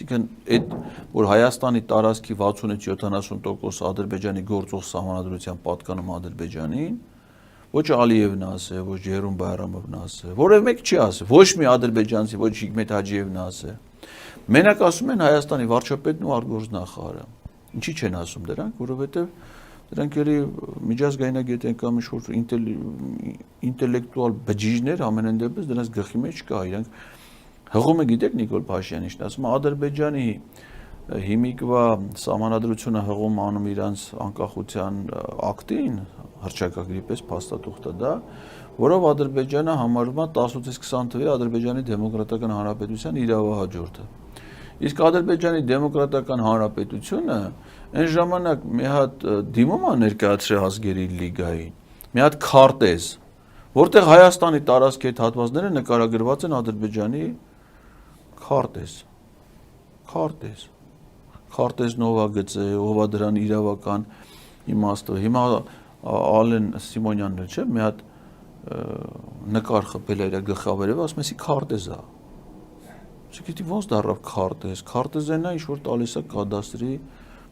Այսինքն այդ որ Հայաստանի տարածքի 60-ից 70% Ադրբեջանի գործող սահմանադրության պատկանում Ադրբեջանին, ոչ Ալիևն ասե, ոչ Ջերում Բայրամովն ասե, որևէ մեկ չի ասե, ոչ մի ադրբեջանցի, ոչ Հիկմետ Հաջիևն ասե։ Մենակ ասում են Հայաստանի վարչապետն ու արտգործնախարարը։ Ինչի չեն ասում դրանք, որովհետև դրանք էլի միջազգայնագետ են կամ ինչ-որ ինտելեկտուալ բջիջներ ամենայն դեպս դրանց գլխի մեջ կա, իրանք հղում է գիտեք Նիկոլ Փաշինյանին, ասում է Ադրբեջանի հիմիկվա սահմանադրությունը հղում անում իրանց անկախության ակտին, հռչակագրի պես փաստաթուղթը դա, որով Ադրբեջանը համարվում է 18-ից 20 թվերի Ադրբեջանի Դեմոկրատական Հանրապետության իրավահաջորդը։ Իսկ Ադրբեջանի Դեմոկրատական Հանրապետությունը այն ժամանակ մի հատ դիմում է ներկայացրել ազգերի լիգային, մի հատ քարտեզ, որտեղ Հայաստանի տարածքի այդ հատվածները նկարագրված են Ադրբեջանի քարտեզն ով է գծել, ով է դրան իրավական իմաստը։ Հիմա Ալեն Սիմոնյանն չէ, մի հատ նկար խփել է իր գլխավերևը, ասում է, «Սի քարտեզ է»։ Չգիտի ոնց դառավ քարտեզն է, ինչ որ տալիս է կադաստրի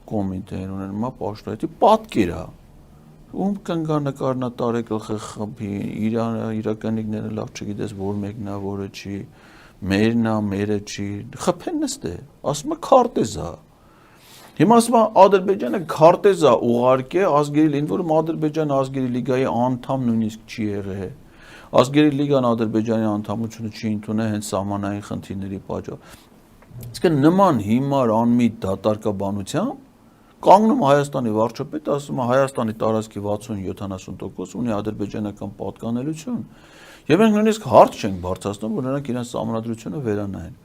կոմիտեն, ունեն հիմա պաշտոնյա, պատկեր է։ Ում կնգա նկարնա տարեկը խփի, իրականիկները լավ չգիտես, որ մեկն է, որը չի, մերն է, մերը չի, խփեն նստե, ասում է քարտեզ է։ Հիմա ասում է Ադրբեջանը քարտեզ է ուղարկե ազգերի լիգային, որում Ադրբեջանը ազգերի լիգայի անդամ նույնիսկ չի եղել։ Ազգերի լիգան Ադրբեջանի անդամությունը չի ընդունել հենց սահմանային խնդիրների պատճառով։ Իսկ նման հիմար անմիտ դատարկաբանությամբ կանգնում Հայաստանի վարչապետը, ասում է Հայաստանի տարածքի 60-70% ունի ադրբեջանական պատկանելություն, եւ մենք նույնիսկ հարց չենք բարձրացնում, որ նրանք իրենց սահմանադրությունը վերանային։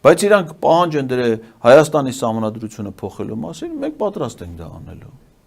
Բայց իրանք պահանջ են դրել Հայաստանի սահմանադրությունը փոխելու մասին, մենք պատրաստ ենք դա անելու։